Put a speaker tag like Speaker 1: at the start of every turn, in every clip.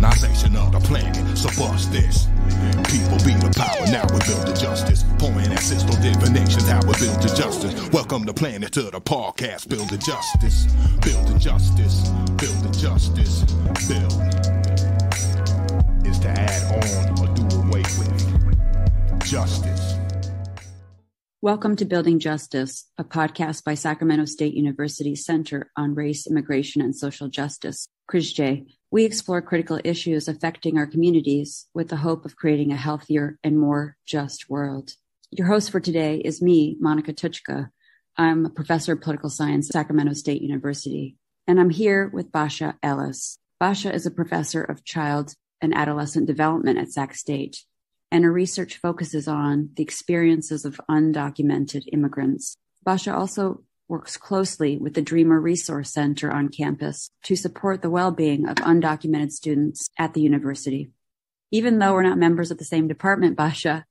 Speaker 1: colonization of the planet. So bust this. People be the power, now we build the justice. Pouring assist on divinations, how we build the justice. Welcome the planet to the podcast. Build the justice, build the justice, build the justice. Build is to add on or do away with. Justice.
Speaker 2: Welcome to Building Justice, a podcast by Sacramento State University's Center on Race, Immigration, and Social Justice, CRISJ. We explore critical issues affecting our communities with the hope of creating a healthier and more just world. Your host for today is me, Monica Tuchka. I'm a professor of political science at Sacramento State University, and I'm here with Basha Ellis. Basha is a professor of child and adolescent development at Sac State, and her research focuses on the experiences of undocumented immigrants. Basha also works closely with the Dreamer Resource Center on campus to support the well-being of undocumented students at the university. Even though we're not members of the same department, Basha,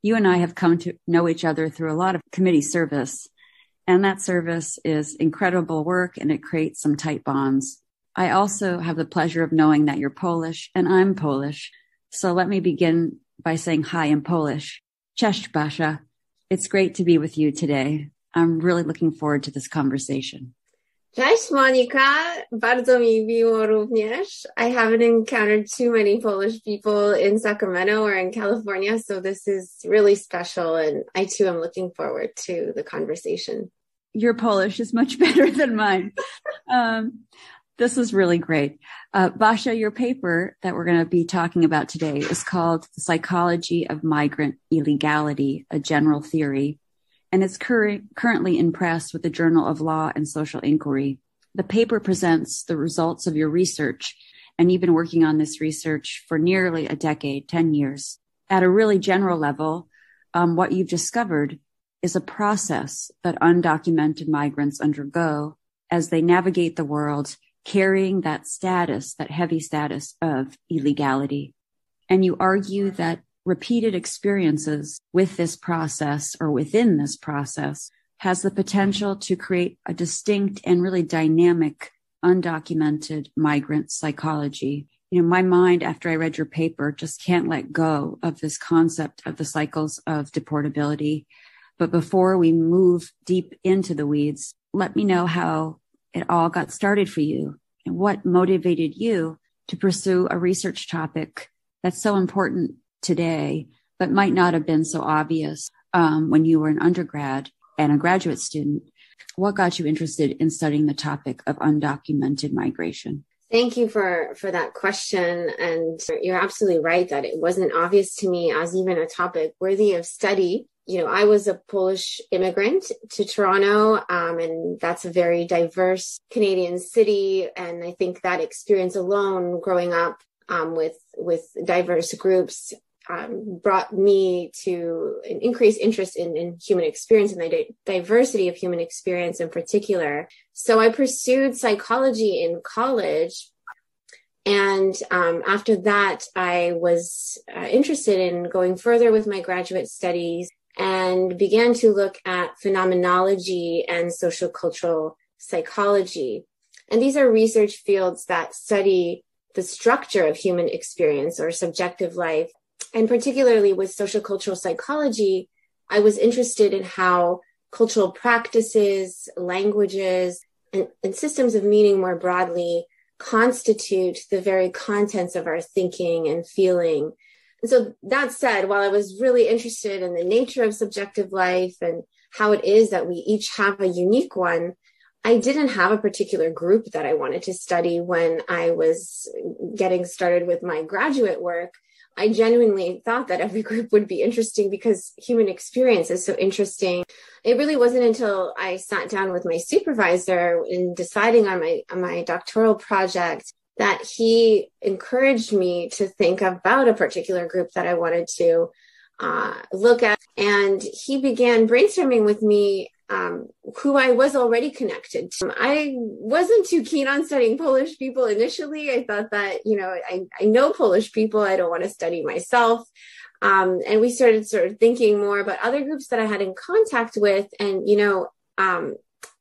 Speaker 2: you and I have come to know each other through a lot of committee service, and that service is incredible work and it creates some tight bonds. I also have the pleasure of knowing that you're Polish and I'm Polish, so let me begin by saying hi in Polish. Cześć, Basha. It's great to be with you today. I'm really looking forward to this conversation.
Speaker 3: Cześć, Monika. Bardzo mi miło również. I haven't encountered too many Polish people in Sacramento or in California, so this is really special, and I too am looking forward to the conversation.
Speaker 2: Your Polish is much better than mine. This is really great. Basha, your paper that we're going to be talking about today is called The Psychology of Migrant Illegality, a General Theory, and it's currently in press with the Journal of Law and Social Inquiry. The paper presents the results of your research, and you've been working on this research for nearly a decade, 10 years. At a really general level, what you've discovered is a process that undocumented migrants undergo as they navigate the world, carrying that status, that heavy status of illegality. And you argue that repeated experiences with this process or within this process has the potential to create a distinct and really dynamic undocumented migrant psychology. You know, my mind, after I read your paper, just can't let go of this concept of the cycles of deportability. But before we move deep into the weeds, let me know how it all got started for you and what motivated you to pursue a research topic that's so important today, but might not have been so obvious when you were an undergrad and a graduate student. What got you interested in studying the topic of undocumented migration?
Speaker 3: Thank you for that question. And you're absolutely right that it wasn't obvious to me as even a topic worthy of study. You know, I was a Polish immigrant to Toronto, and that's a very diverse Canadian city. And I think that experience alone, growing up with diverse groups, brought me to an increased interest in human experience and the diversity of human experience in particular. So I pursued psychology in college. And after that, I was interested in going further with my graduate studies and began to look at phenomenology and social cultural psychology. And these are research fields that study the structure of human experience or subjective life. And particularly with social cultural psychology, I was interested in how cultural practices, languages, and systems of meaning more broadly constitute the very contents of our thinking and feeling. And so that said, while I was really interested in the nature of subjective life and how it is that we each have a unique one, I didn't have a particular group that I wanted to study when I was getting started with my graduate work. I genuinely thought that every group would be interesting because human experience is so interesting. It really wasn't until I sat down with my supervisor in deciding on my doctoral project that he encouraged me to think about a particular group that I wanted to look at. And he began brainstorming with me who I was already connected to. I wasn't too keen on studying Polish people initially. I thought that, I know Polish people. I don't want to study myself. And we started sort of thinking more about other groups that I had in contact with. And,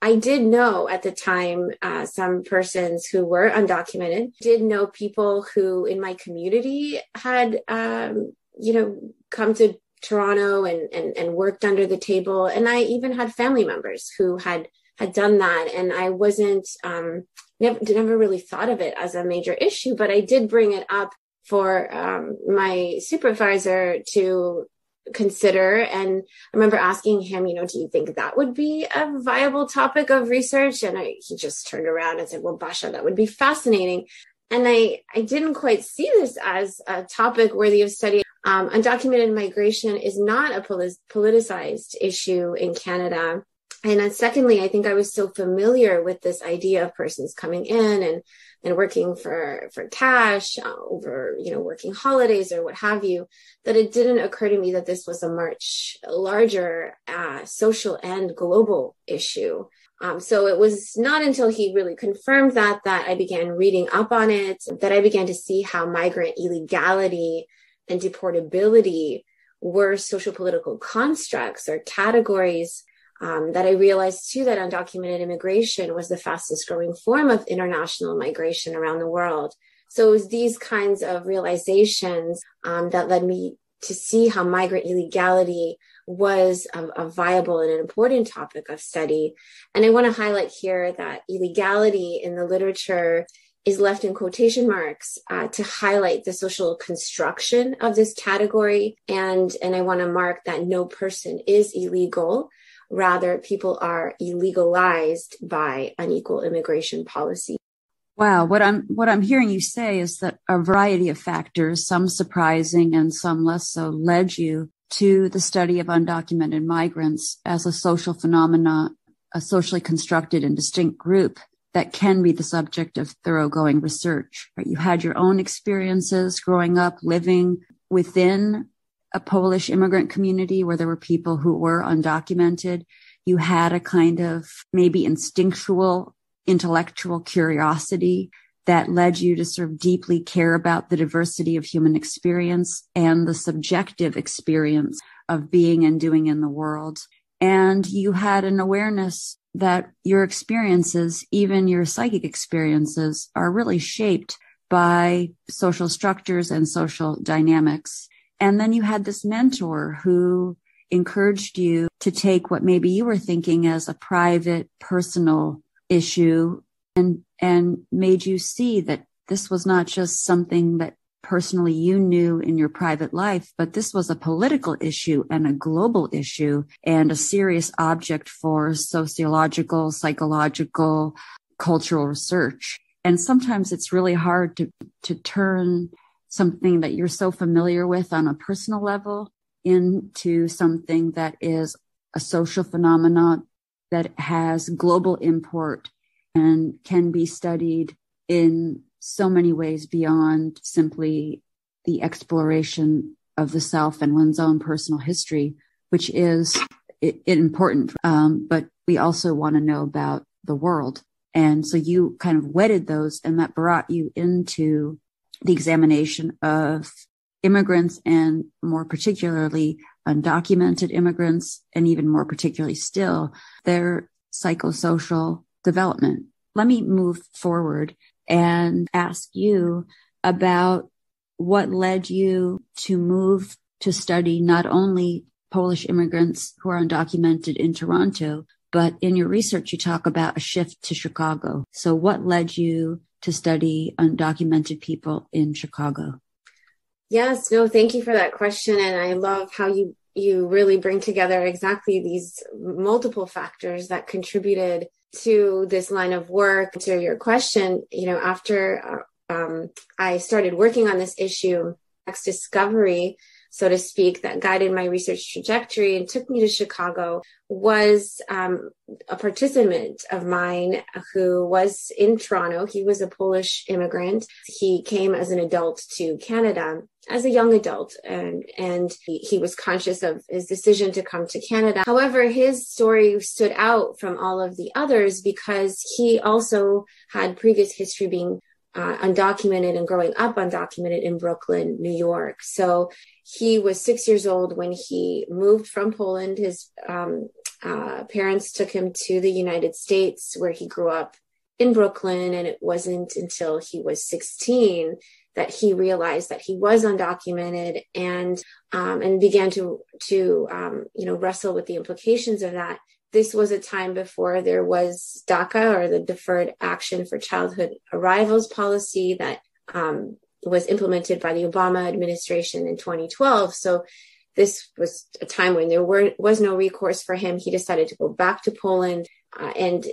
Speaker 3: I did know at the time some persons who were undocumented, did know people who in my community had, come to Toronto and worked under the table. And I even had family members who had done that. And I wasn't, never really thought of it as a major issue, but I did bring it up for my supervisor to consider. And I remember asking him, do you think that would be a viable topic of research? And he just turned around and said, well, Basha, that would be fascinating. And I didn't quite see this as a topic worthy of study. Undocumented migration is not a politicized issue in Canada. And then secondly, I think I was so familiar with this idea of persons coming in and working for cash over, working holidays or what have you, that it didn't occur to me that this was a much larger social and global issue. So it was not until he really confirmed that I began reading up on it, that I began to see how migrant illegality and deportability were social political constructs or categories, that I realized too that undocumented immigration was the fastest growing form of international migration around the world. So it was these kinds of realizations that led me to see how migrant illegality was a viable and an important topic of study. And I want to highlight here that illegality in the literature is left in quotation marks to highlight the social construction of this category. And I want to mark that no person is illegal. Rather, people are illegalized by unequal immigration policy.
Speaker 2: Wow. What I'm hearing you say is that a variety of factors, some surprising and some less so, led you to the study of undocumented migrants as a social phenomena, a socially constructed and distinct group that can be the subject of thoroughgoing research. Right? You had your own experiences growing up, living within a Polish immigrant community where there were people who were undocumented. You had a kind of maybe instinctual intellectual curiosity that led you to sort of deeply care about the diversity of human experience and the subjective experience of being and doing in the world. And you had an awareness that your experiences, even your psychic experiences, are really shaped by social structures and social dynamics. And then you had this mentor who encouraged you to take what maybe you were thinking as a private, personal issue and made you see that this was not just something that personally you knew in your private life, but this was a political issue and a global issue and a serious object for sociological, psychological, cultural research. And sometimes it's really hard to turn something that you're so familiar with on a personal level into something that is a social phenomenon that has global import and can be studied in so many ways beyond simply the exploration of the self and one's own personal history, which is important. But we also want to know about the world. And so you kind of wedded those, and that brought you into the examination of immigrants, and more particularly undocumented immigrants, and even more particularly still, their psychosocial development. Let me move forward and ask you about what led you to move to study not only Polish immigrants who are undocumented in Toronto, but in your research, you talk about a shift to Chicago. So what led you to study undocumented people in Chicago?
Speaker 3: Yes, no, thank you for that question. And I love how you really bring together exactly these multiple factors that contributed to this line of work. To your question, after I started working on this issue, next discovery, so to speak, that guided my research trajectory and took me to Chicago was a participant of mine who was in Toronto. He was a Polish immigrant. He came as an adult to Canada, as a young adult, and he was conscious of his decision to come to Canada. However, his story stood out from all of the others because he also had previous history being undocumented and growing up undocumented in Brooklyn, New York. So he was 6 years old when he moved from Poland. His parents took him to the United States, where he grew up in Brooklyn. And it wasn't until he was 16 that he realized that he was undocumented and began to wrestle with the implications of that. This was a time before there was DACA, or the Deferred Action for Childhood Arrivals policy, that was implemented by the Obama administration in 2012. So this was a time when there was no recourse for him. He decided to go back to Poland and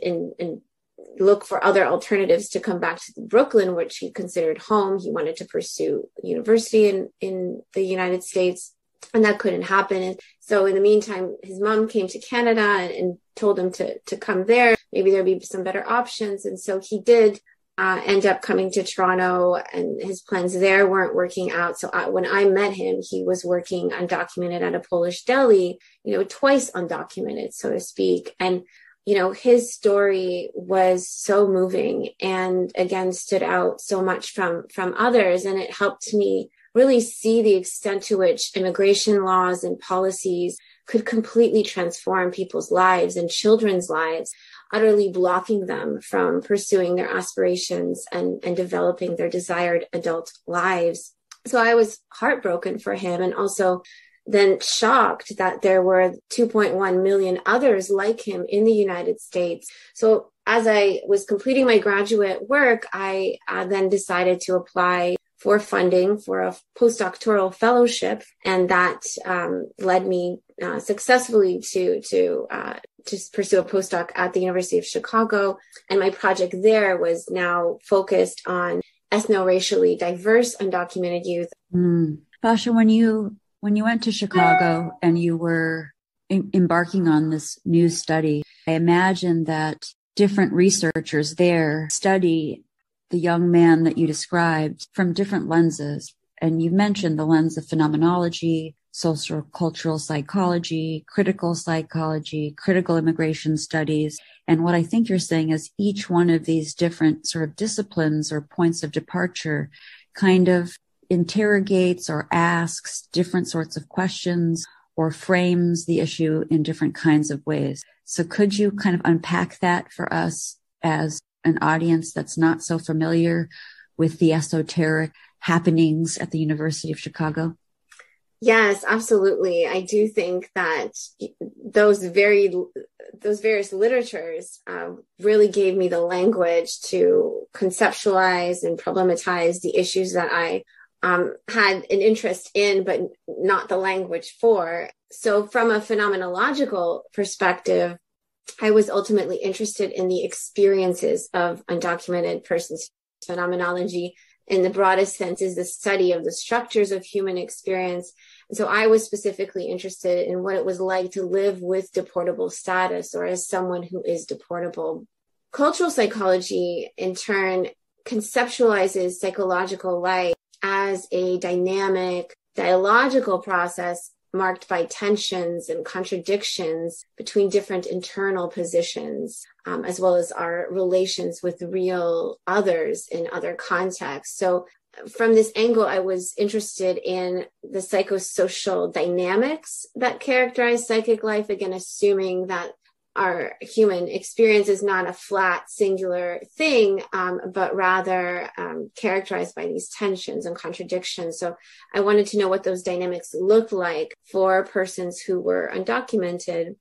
Speaker 3: look for other alternatives to come back to Brooklyn, which he considered home. He wanted to pursue university in the United States, and that couldn't happen. And so in the meantime, his mom came to Canada and told him to come there. Maybe there'd be some better options. And so he did end up coming to Toronto, and his plans there weren't working out. So when I met him, he was working undocumented at a Polish deli, twice undocumented, so to speak. And his story was so moving, and again, stood out so much from others. And it helped me really see the extent to which immigration laws and policies could completely transform people's lives and children's lives, utterly blocking them from pursuing their aspirations and developing their desired adult lives. So I was heartbroken for him, and also then shocked that there were 2.1 million others like him in the United States. So as I was completing my graduate work, I then decided to apply for funding for a postdoctoral fellowship, and that led me successfully to pursue a postdoc at the University of Chicago. And my project there was now focused on ethno-racially diverse undocumented youth.
Speaker 2: Basha, when you went to Chicago and you were embarking on this new study, I imagine that different researchers there study the young man that you described from different lenses. And you mentioned the lens of phenomenology, social cultural psychology, critical immigration studies. And what I think you're saying is each one of these different sort of disciplines or points of departure kind of interrogates or asks different sorts of questions or frames the issue in different kinds of ways. So could you kind of unpack that for us as an audience that's not so familiar with the esoteric happenings at the University of Chicago?
Speaker 3: Yes, absolutely. I do think that those various literatures really gave me the language to conceptualize and problematize the issues that I had an interest in, but not the language for. So from a phenomenological perspective, I was ultimately interested in the experiences of undocumented persons. Phenomenology, in the broadest sense, is the study of the structures of human experience. And so I was specifically interested in what it was like to live with deportable status, or as someone who is deportable. Cultural psychology, in turn, conceptualizes psychological life as a dynamic, dialogical process marked by tensions and contradictions between different internal positions, as well as our relations with real others in other contexts. So from this angle, I was interested in the psychosocial dynamics that characterize psychic life, again, assuming that our human experience is not a flat, singular thing, but rather characterized by these tensions and contradictions. So I wanted to know what those dynamics looked like for persons who were undocumented.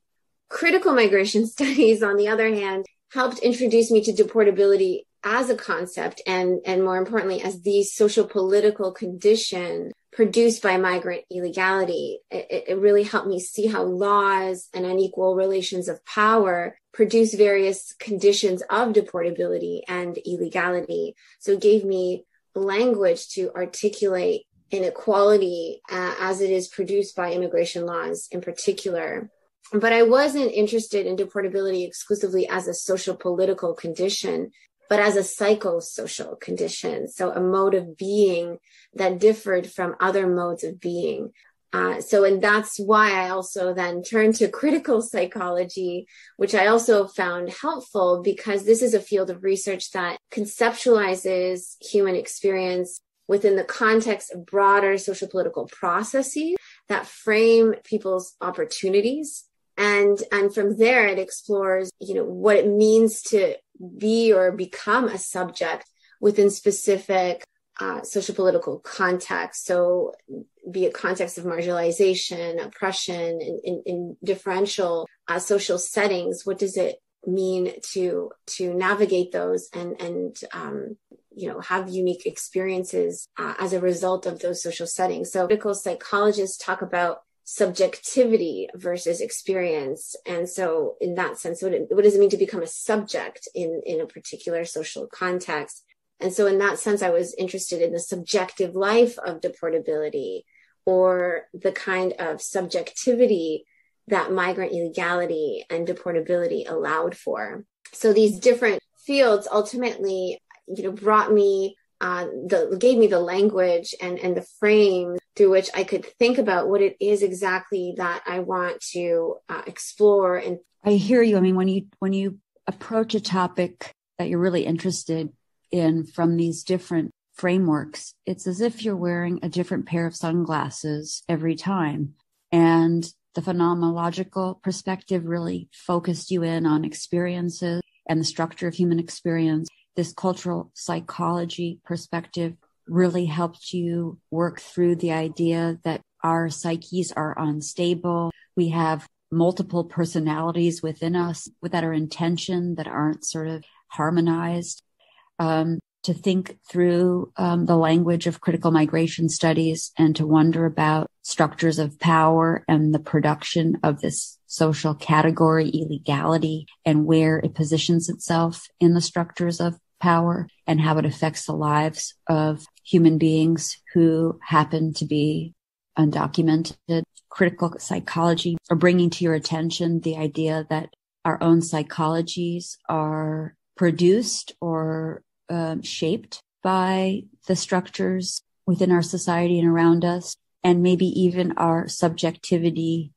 Speaker 3: Critical migration studies, on the other hand, helped introduce me to deportability as a concept, and more importantly, as the social political condition produced by migrant illegality. It really helped me see how laws and unequal relations of power produce various conditions of deportability and illegality. So it gave me language to articulate inequality as it is produced by immigration laws in particular. But I wasn't interested in deportability exclusively as a social political condition, but as a psychosocial condition. So a mode of being that differed from other modes of being. And that's why I also then turned to critical psychology, which I also found helpful, because this is a field of research that conceptualizes human experience within the context of broader social political processes that frame people's opportunities And from there, it explores, what it means to be or become a subject within specific sociopolitical context. So be it context of marginalization, oppression, in differential social settings, what does it mean to navigate those and have unique experiences as a result of those social settings. So critical psychologists talk about subjectivity versus experience. And so in that sense, what does it mean to become a subject in a particular social context? And so in that sense, I was interested in the subjective life of deportability, or the kind of subjectivity that migrant illegality and deportability allowed for. So these different fields ultimately, brought me, gave me the language and the frame through which I could think about what it is exactly that I want to explore. And
Speaker 2: I hear you. I mean, when you approach a topic that you're really interested in from these different frameworks, it's as if you're wearing a different pair of sunglasses every time. And the phenomenological perspective really focused you in on experiences and the structure of human experience. This cultural psychology perspective really helped you work through the idea that our psyches are unstable. We have multiple personalities within us that are intention, that aren't sort of harmonized. To think through the language of critical migration studies and to wonder about structures of power and the production of this social category, illegality, and where it positions itself in the structures of power and how it affects the lives of human beings who happen to be undocumented. Critical psychology, or bringing to your attention the idea that our own psychologies are produced or shaped by the structures within our society and around us, and maybe even our subjectivity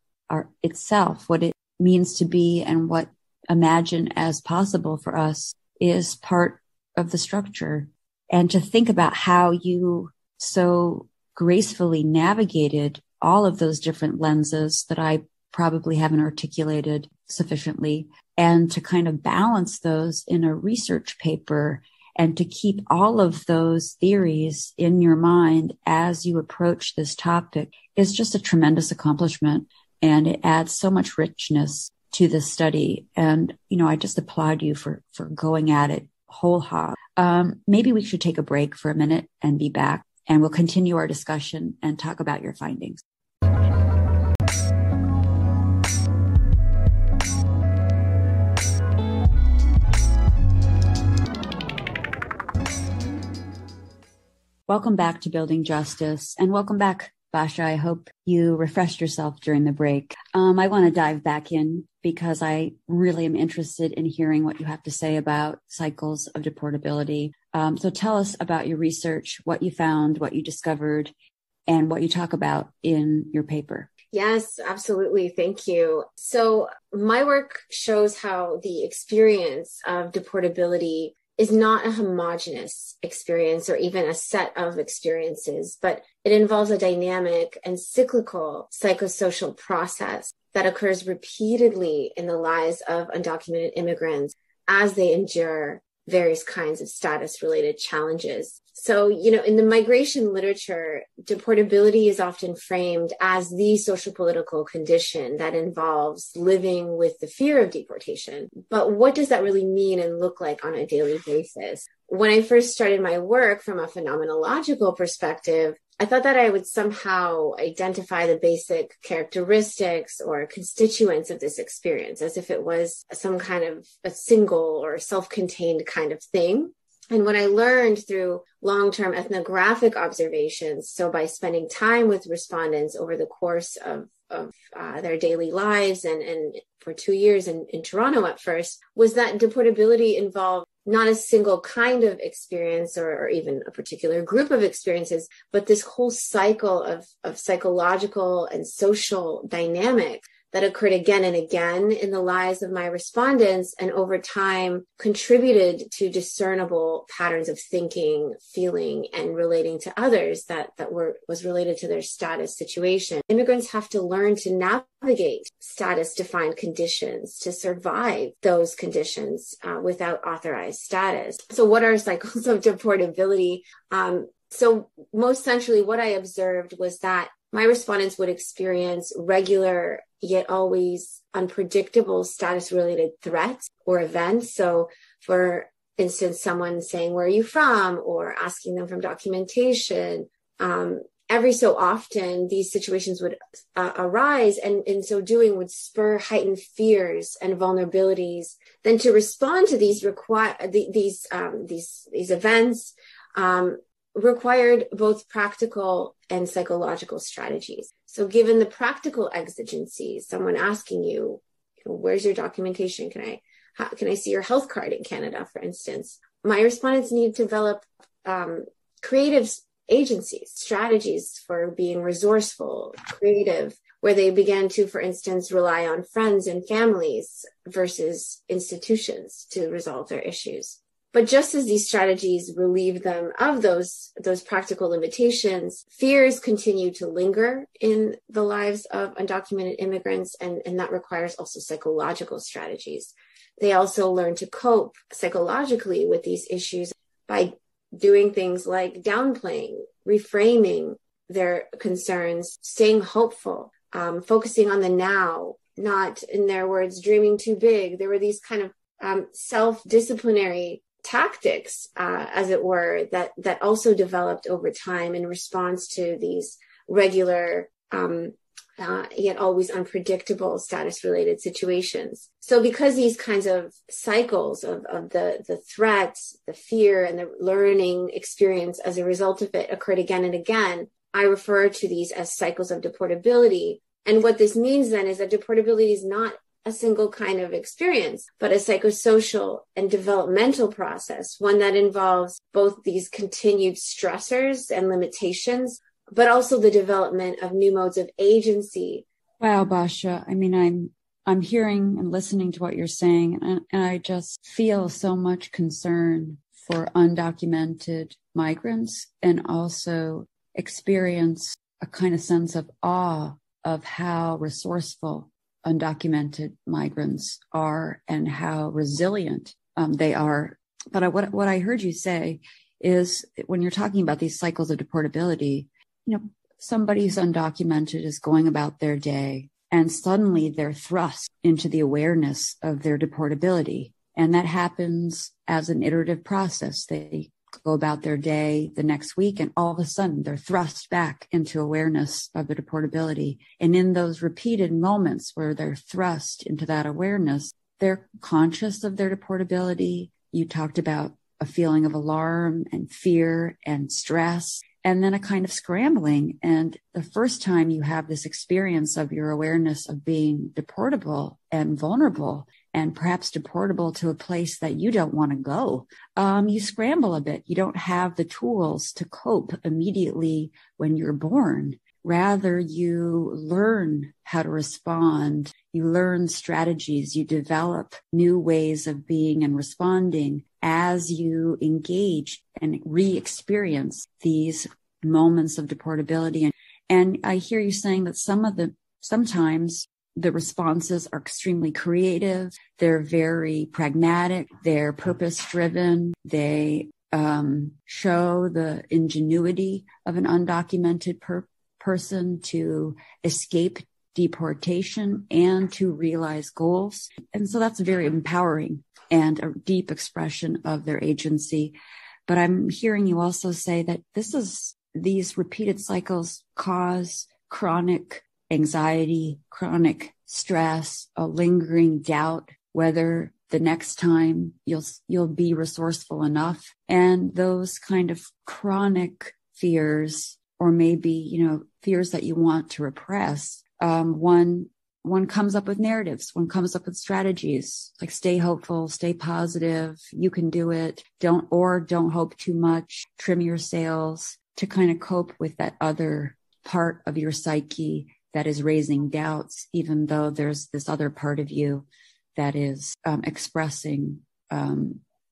Speaker 2: itself, what it means to be and what imagine as possible for us is part of the structure. And to think about how you so gracefully navigated all of those different lenses that I probably haven't articulated sufficiently, and to kind of balance those in a research paper and to keep all of those theories in your mind as you approach this topic is just a tremendous accomplishment. And it adds so much richness to this study. And, I just applaud you for going at it whole hog. Maybe we should take a break for a minute and be back, and we'll continue our discussion and talk about your findings. Welcome back to Building Justice, and welcome back, Basha. I hope you refreshed yourself during the break. I want to dive back in because I really am interested in hearing what you have to say about cycles of deportability. So tell us about your research, what you found, what you discovered, and what you talk about in your paper.
Speaker 3: Yes, absolutely. Thank you. So my work shows how the experience of deportability is not a homogeneous experience or even a set of experiences, but it involves a dynamic and cyclical psychosocial process that occurs repeatedly in the lives of undocumented immigrants as they endure various kinds of status-related challenges. So, in the migration literature, deportability is often framed as the social-political condition that involves living with the fear of deportation. But what does that really mean and look like on a daily basis? When I first started my work from a phenomenological perspective, I thought that I would somehow identify the basic characteristics or constituents of this experience as if it was some kind of a single or self-contained kind of thing. And what I learned through long-term ethnographic observations, so by spending time with respondents over the course of their daily lives and for 2 years in Toronto at first, was that deportability involved not a single kind of experience or even a particular group of experiences, but this whole cycle of psychological and social dynamics that occurred again and again in the lives of my respondents, and over time contributed to discernible patterns of thinking, feeling, and relating to others that was related to their status situation. Immigrants have to learn to navigate status-defined conditions to survive those conditions without authorized status. So what are cycles of deportability? So most centrally, what I observed was that my respondents would experience regular yet always unpredictable status-related threats or events. So for instance, someone saying, "Where are you from?" or asking them from documentation. Every so often, these situations would arise, and in so doing would spur heightened fears and vulnerabilities. Then to respond to these events, required both practical and psychological strategies. So given the practical exigencies, someone asking you, "Where's your documentation? Can I see your health card in Canada," for instance, my respondents need to develop creative agencies, strategies for being resourceful, creative, where they began to, for instance, rely on friends and families versus institutions to resolve their issues. But just as these strategies relieve them of those practical limitations, fears continue to linger in the lives of undocumented immigrants, and that requires also psychological strategies. They also learn to cope psychologically with these issues by doing things like downplaying, reframing their concerns, staying hopeful, focusing on the now, not, in their words, dreaming too big. There were these kind of self-disciplinary tactics, as it were, that also developed over time in response to these regular, yet always unpredictable status-related situations. So because these kinds of cycles of the threats, the fear, and the learning experience as a result of it occurred again and again, I refer to these as cycles of deportability. And what this means then is that deportability is not a single kind of experience, but a psychosocial and developmental process, one that involves both these continued stressors and limitations, but also the development of new modes of agency.
Speaker 2: Wow, Basha. I mean, I'm hearing and listening to what you're saying, and I just feel so much concern for undocumented migrants, and also experience a kind of sense of awe of how resourceful undocumented migrants are and how resilient they are. But what I heard you say is, when you're talking about these cycles of deportability, somebody who's undocumented is going about their day, and suddenly they're thrust into the awareness of their deportability. And that happens as an iterative process. They go about their day the next week, and all of a sudden they're thrust back into awareness of their deportability. And in those repeated moments where they're thrust into that awareness, they're conscious of their deportability. You talked about a feeling of alarm and fear and stress, and then a kind of scrambling. And the first time you have this experience of your awareness of being deportable and vulnerable, and perhaps deportable to a place that you don't want to go, you scramble a bit. You don't have the tools to cope immediately when you're born. Rather, you learn how to respond. You learn strategies. You develop new ways of being and responding as you engage and re-experience these moments of deportability. And I hear you saying that sometimes the responses are extremely creative. They're very pragmatic. They're purpose-driven. They show the ingenuity of an undocumented person to escape deportation and to realize goals. And so that's very empowering and a deep expression of their agency. But I'm hearing you also say that these repeated cycles cause chronic anxiety, chronic stress, a lingering doubt whether the next time you'll be resourceful enough. And those kind of chronic fears, or maybe, fears that you want to repress, one comes up with narratives, one comes up with strategies like stay hopeful, stay positive, you can do it, don't hope too much, trim your sails, to kind of cope with that other part of your psyche that is raising doubts, even though there's this other part of you that is expressing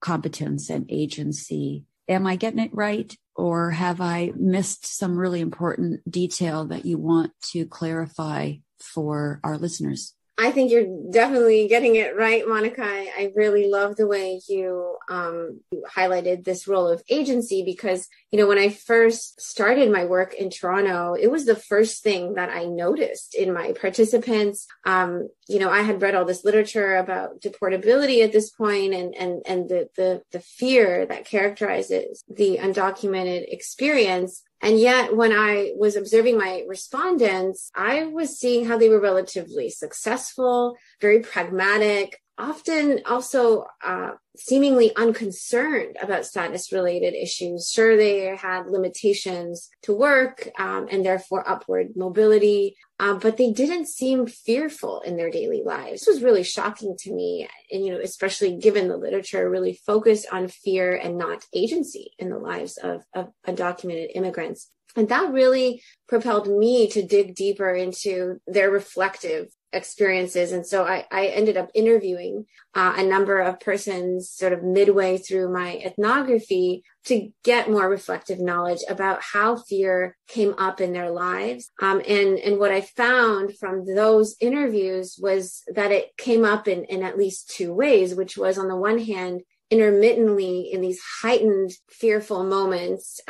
Speaker 2: competence and agency. Am I getting it right? Or have I missed some really important detail that you want to clarify for our listeners?
Speaker 3: I think you're definitely getting it right, Monica. I really love the way you highlighted this role of agency because, when I first started my work in Toronto, it was the first thing that I noticed in my participants. I had read all this literature about deportability at this point and the fear that characterizes the undocumented experience. And yet when I was observing my respondents, I was seeing how they were relatively successful, very pragmatic, often also seemingly unconcerned about status-related issues. Sure, they had limitations to work and therefore upward mobility, but they didn't seem fearful in their daily lives. This was really shocking to me, and especially given the literature really focused on fear and not agency in the lives of undocumented immigrants. And that really propelled me to dig deeper into their reflective experiences. And so I ended up interviewing a number of persons sort of midway through my ethnography to get more reflective knowledge about how fear came up in their lives. And what I found from those interviews was that it came up in at least two ways, which was on the one hand, intermittently in these heightened fearful moments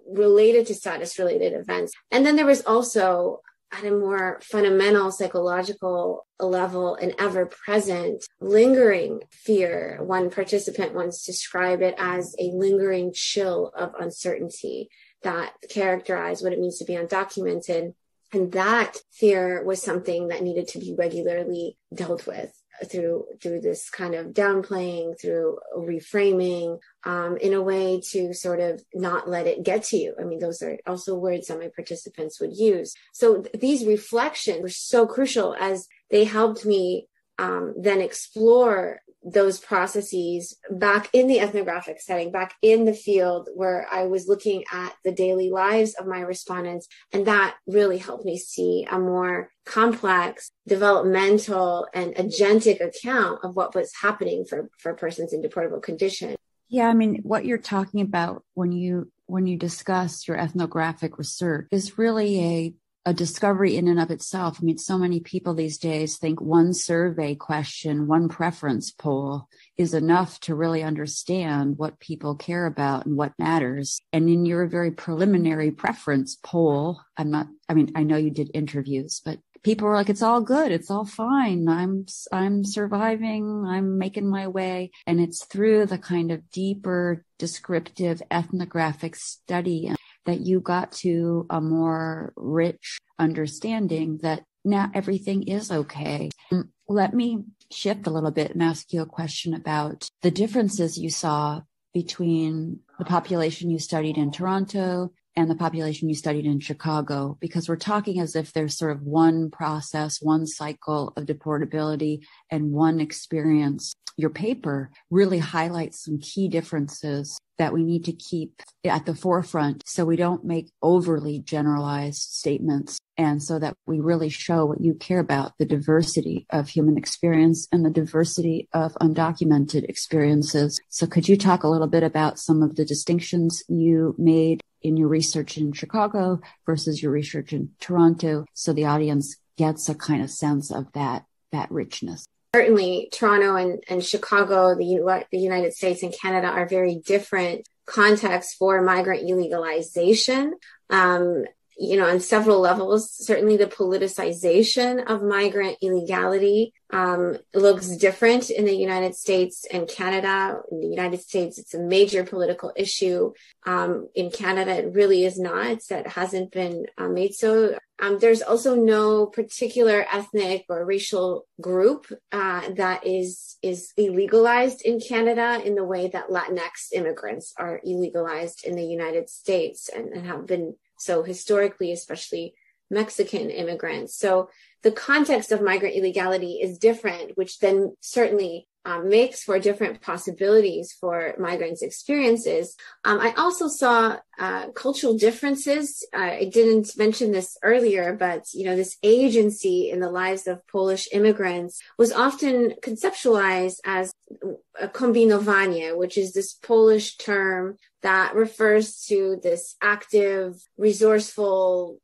Speaker 3: related to status-related events. And then there was also at a more fundamental psychological level, an ever-present lingering fear. One participant once described it as a lingering chill of uncertainty that characterized what it means to be undocumented. And that fear was something that needed to be regularly dealt with through this kind of downplaying, through reframing, in a way to sort of not let it get to you. I mean, those are also words that my participants would use. So these reflections were so crucial as they helped me then explore those processes back in the ethnographic setting, back in the field where I was looking at the daily lives of my respondents. And that really helped me see a more complex, developmental, and agentic account of what was happening for persons in deportable condition.
Speaker 2: Yeah, I mean, what you're talking about when you discuss your ethnographic research is really a discovery in and of itself. I mean, so many people these days think one survey question, one preference poll is enough to really understand what people care about and what matters. And in your very preliminary preference poll, I know you did interviews, but people were like, it's all good. It's all fine. I'm surviving. I'm making my way. And it's through the kind of deeper descriptive ethnographic study that you got to a more rich understanding that now everything is okay. Let me shift a little bit and ask you a question about the differences you saw between the population you studied in Toronto and the population you studied in Chicago, because we're talking as if there's sort of one process, one cycle of deportability and one experience. Your paper really highlights some key differences that we need to keep at the forefront so we don't make overly generalized statements, and so that we really show what you care about, the diversity of human experience and the diversity of undocumented experiences. So could you talk a little bit about some of the distinctions you made in your research in Chicago versus your research in Toronto, so the audience gets a kind of sense of that richness?
Speaker 3: Certainly, Toronto and Chicago, the United States and Canada are very different contexts for migrant illegalization. On several levels, certainly the politicization of migrant illegality looks different in the United States and Canada. In the United States, it's a major political issue. In Canada, it really is not. It hasn't been made so. There's also no particular ethnic or racial group that is illegalized in Canada in the way that Latinx immigrants are illegalized in the United States and have been so historically, especially Mexican immigrants. So the context of migrant illegality is different, which then certainly makes for different possibilities for migrants' experiences. I also saw cultural differences. I didn't mention this earlier, but this agency in the lives of Polish immigrants was often conceptualized as a kombinowanie, which is this Polish term that refers to this active, resourceful,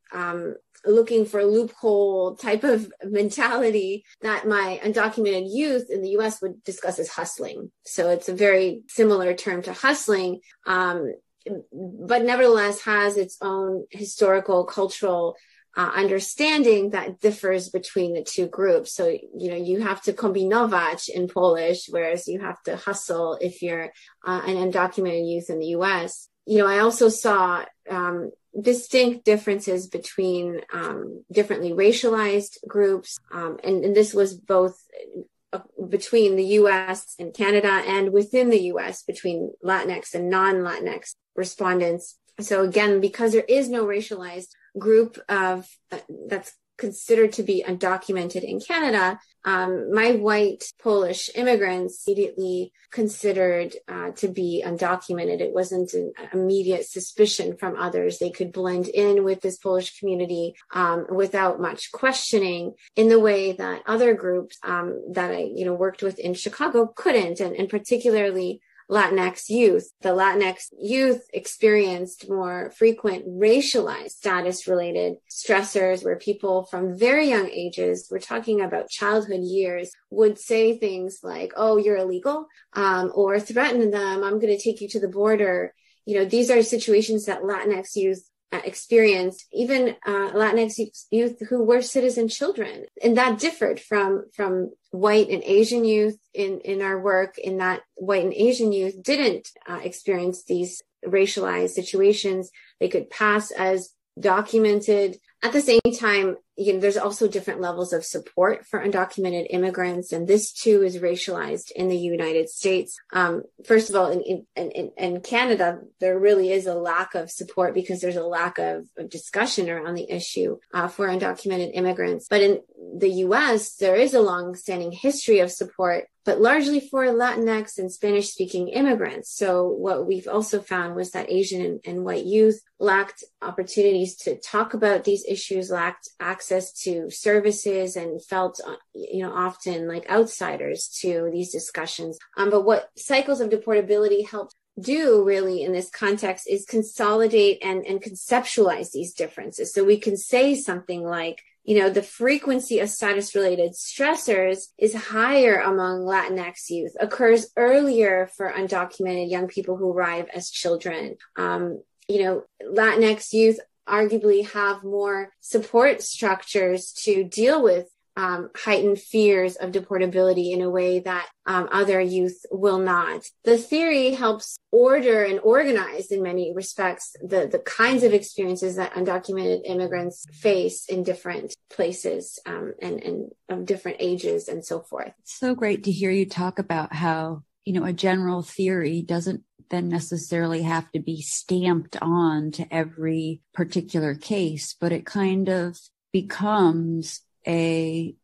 Speaker 3: looking for a loophole type of mentality that my undocumented youth in the U.S. would discuss as hustling. So it's a very similar term to hustling, but nevertheless has its own historical, cultural understanding that differs between the two groups. So, you have to kombinować in Polish, whereas you have to hustle if you're an undocumented youth in the U.S. I also saw distinct differences between differently racialized groups. And this was both between the U.S. and Canada and within the U.S. between Latinx and non-Latinx respondents. So again, because there is no racialized group of that's considered to be undocumented in Canada, my white Polish immigrants immediately considered to be undocumented. It wasn't an immediate suspicion from others. They could blend in with this Polish community without much questioning in the way that other groups that I worked with in Chicago couldn't, and particularly Latinx youth. The Latinx youth experienced more frequent racialized status-related stressors where people from very young ages, we're talking about childhood years, would say things like, "Oh, you're illegal," or threaten them, "I'm going to take you to the border." These are situations that Latinx youth experienced, even Latinx youth who were citizen children. And that differed from white and Asian youth in our work, in that white and Asian youth didn't experience these racialized situations. They could pass as documented. At the same time, there's also different levels of support for undocumented immigrants, and this too is racialized in the United States. First of all, in Canada, there really is a lack of support because there's a lack of discussion around the issue for undocumented immigrants. But in the U.S., there is a long-standing history of support, but largely for Latinx and Spanish-speaking immigrants. So what we've also found was that Asian and white youth lacked opportunities to talk about these issues, lacked access to services, and felt, often like outsiders to these discussions. But what cycles of deportability helped do really in this context is consolidate and conceptualize these differences. So we can say something like, the frequency of status-related stressors is higher among Latinx youth, occurs earlier for undocumented young people who arrive as children. Latinx youth arguably have more support structures to deal with heightened fears of deportability in a way that other youth will not. The theory helps order and organize in many respects the kinds of experiences that undocumented immigrants face in different places and of different ages and so forth.
Speaker 2: It's so great to hear you talk about how, a general theory doesn't then necessarily have to be stamped on to every particular case, but it kind of becomes a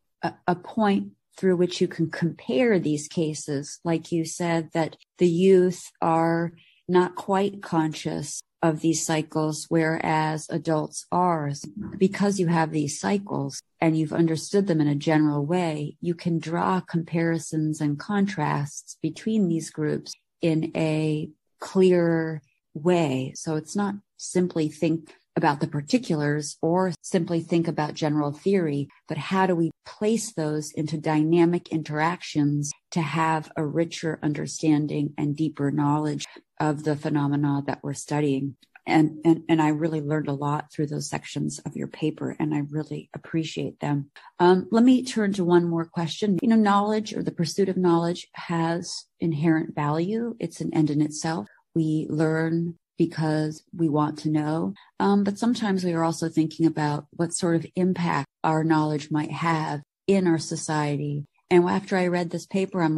Speaker 2: point through which you can compare these cases. Like you said, that the youth are not quite conscious of these cycles, whereas adults are. Because you have these cycles and you've understood them in a general way, you can draw comparisons and contrasts between these groups in a clearer way. So it's not simply think about the particulars or simply think about general theory, but how do we place those into dynamic interactions to have a richer understanding and deeper knowledge of the phenomena that we're studying. And I really learned a lot through those sections of your paper, and I really appreciate them. Let me turn to one more question. Knowledge, or the pursuit of knowledge, has inherent value. It's an end in itself. We learn because we want to know. But sometimes we are also thinking about what sort of impact our knowledge might have in our society. And after I read this paper, I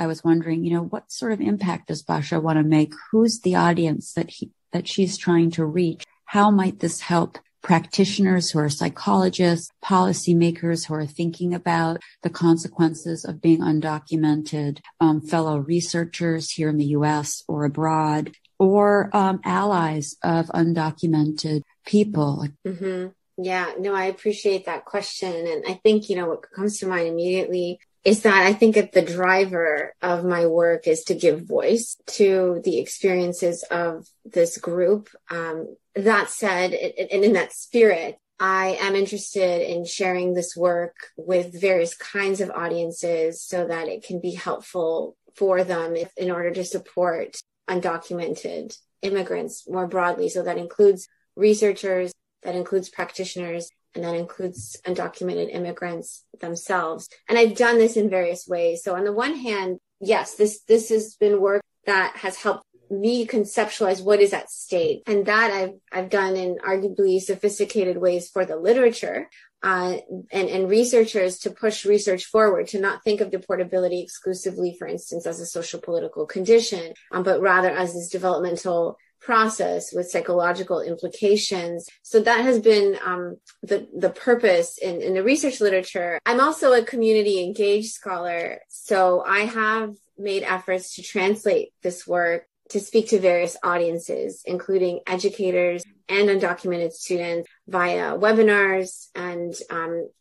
Speaker 2: was wondering, what sort of impact does Basha want to make? Who's the audience that she's trying to reach? How might this help practitioners who are psychologists, policymakers who are thinking about the consequences of being undocumented, fellow researchers here in the U.S. or abroad, or allies of undocumented people.
Speaker 3: Mm-hmm. Yeah, no, I appreciate that question. And I think, what comes to mind immediately is that I think that the driver of my work is to give voice to the experiences of this group. That said, and in that spirit, I am interested in sharing this work with various kinds of audiences so that it can be helpful for them in order to support undocumented immigrants more broadly. So that includes researchers, that includes practitioners, and that includes undocumented immigrants themselves. And I've done this in various ways. So on the one hand, yes, this has been work that has helped me conceptualize what is at stake. And that I've done in arguably sophisticated ways for the literature and researchers to push research forward, to not think of deportability exclusively, for instance, as a social political condition, but rather as this developmental process with psychological implications. So that has been the purpose in the research literature. I'm also a community engaged scholar, so I have made efforts to translate this work to speak to various audiences, including educators and undocumented students via webinars and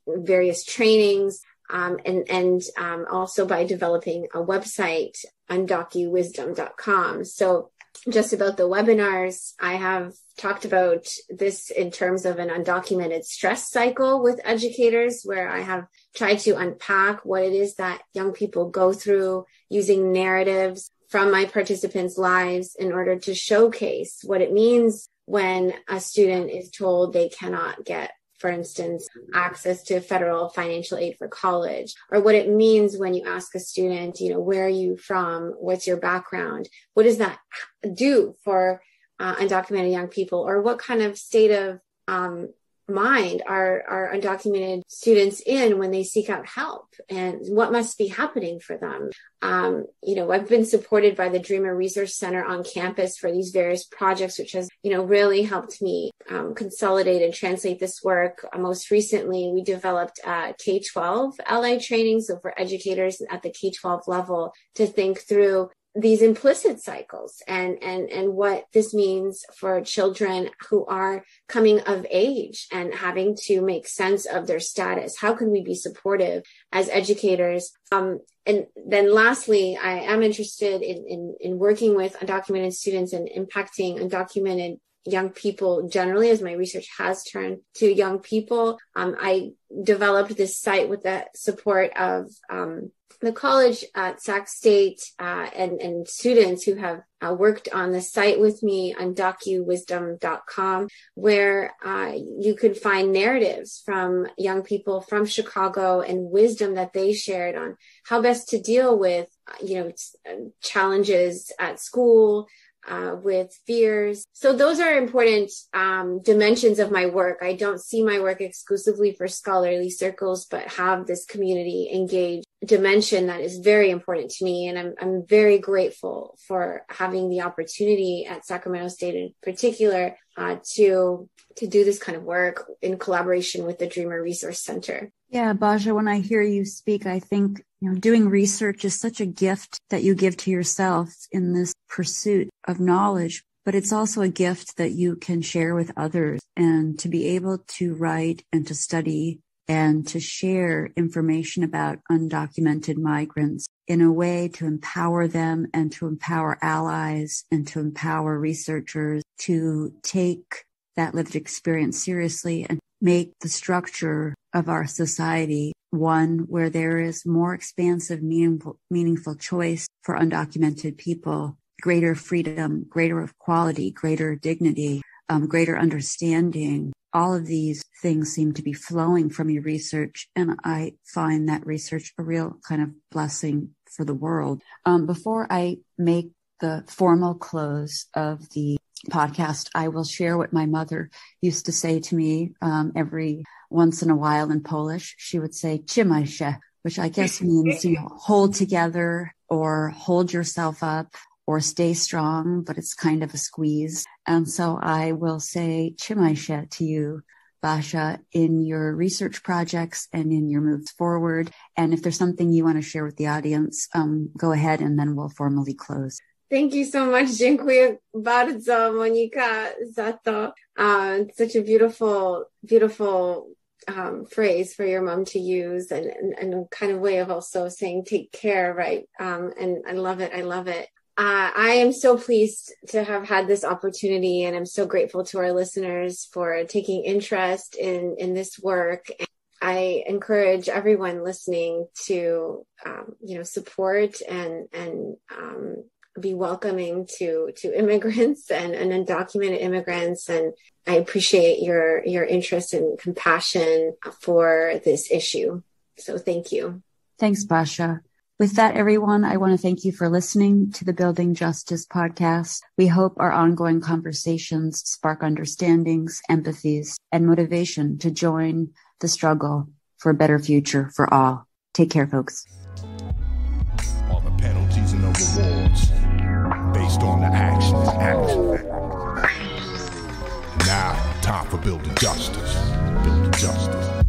Speaker 3: various trainings, and also by developing a website, undocuwisdom.com. So just about the webinars, I have talked about this in terms of an undocumented stress cycle with educators, where I have tried to unpack what it is that young people go through using narratives from my participants' lives in order to showcase what it means when a student is told they cannot get, for instance, access to federal financial aid for college, or what it means when you ask a student, where are you from? What's your background? What does that do for undocumented young people? Or what kind of state of mind are undocumented students in when they seek out help, and what must be happening for them? I've been supported by the Dreamer Research Center on campus for these various projects, which has, really helped me consolidate and translate this work. Most recently, we developed K-12 LA training, so for educators at the K-12 level to think through these implicit cycles and what this means for children who are coming of age and having to make sense of their status. How can we be supportive as educators? And then lastly, I am interested in working with undocumented students and impacting undocumented young people generally, as my research has turned to young people. I developed this site with the support of the college at Sac State and students who have worked on the site with me, undocuwisdom.com, where you could find narratives from young people from Chicago and wisdom that they shared on how best to deal with, challenges at school, with fears. So those are important dimensions of my work. I don't see my work exclusively for scholarly circles, but have this community engaged dimension that is very important to me. And I'm very grateful for having the opportunity at Sacramento State in particular to do this kind of work in collaboration with the Dreamer Resource Center.
Speaker 2: Yeah, Baja, when I hear you speak, I think, doing research is such a gift that you give to yourself in this pursuit of knowledge, but it's also a gift that you can share with others, and to be able to write and to study and to share information about undocumented migrants in a way to empower them and to empower allies and to empower researchers to take that lived experience seriously and make the structure of our society one where there is more expansive, meaningful choice for undocumented people, greater freedom, greater equality, greater dignity, greater understanding. All of these things seem to be flowing from your research, and I find that research a real kind of blessing for the world. Before I make the formal close of the podcast, I will share what my mother used to say to me every once in a while in Polish. She would say, "Trzymaj się," which I guess means, hold together or hold yourself up or stay strong, but it's kind of a squeeze. And so I will say "Trzymaj się" to you, Basha, in your research projects and in your moves forward. And if there's something you want to share with the audience, go ahead and then we'll formally close.
Speaker 3: Thank you so much. Dziękuję bardzo, Monika, za to. Such a beautiful phrase for your mom to use, and kind of way of also saying take care, right? And I love it. I am so pleased to have had this opportunity, and I'm so grateful to our listeners for taking interest in this work. And I encourage everyone listening to, support and be welcoming to immigrants and undocumented immigrants. And I appreciate your interest and compassion for this issue. So thank you.
Speaker 2: Thanks, Basha. With that, everyone, I want to thank you for listening to the Building Justice podcast. We hope our ongoing conversations spark understandings, empathies, and motivation to join the struggle for a better future for all. Take care, folks.
Speaker 1: All the penalties and the rewards based on the action. Now, time for building justice. Building justice.